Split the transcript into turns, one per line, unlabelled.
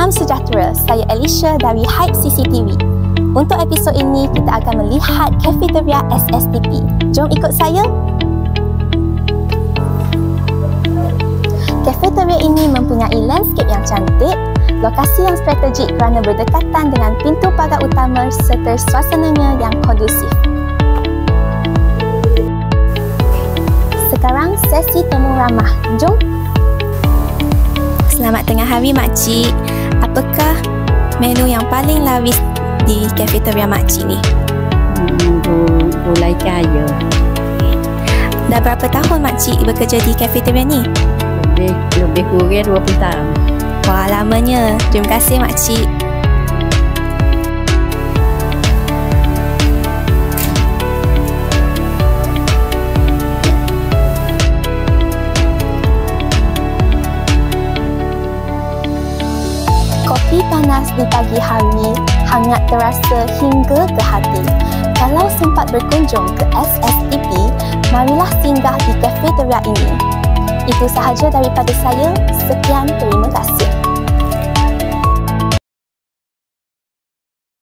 Salam sejahtera, saya Alicia dari Hype CCTV. Untuk episod ini, kita akan melihat Cafeteria SSTP. Jom ikut saya. Cafeteria ini mempunyai landscape yang cantik, lokasi yang strategik kerana berdekatan dengan pintu pagar utama serta suasananya yang kondusif. Sekarang sesi temu ramah. Jom. Selamat tengah hari makcik. Apakah menu yang paling laris di Cafeteria makcik ni?
Gulai kaya.
Dah berapa tahun makcik bekerja di Cafeteria ni?
Lebih kurang 20 tahun.
Wah, lamanya. Terima kasih makcik. Kopi panas di pagi hari hangat terasa hingga ke hati. Kalau sempat berkunjung ke SSTP, marilah singgah di Cafeteria ini. Itu sahaja daripada saya. Sekian, terima kasih.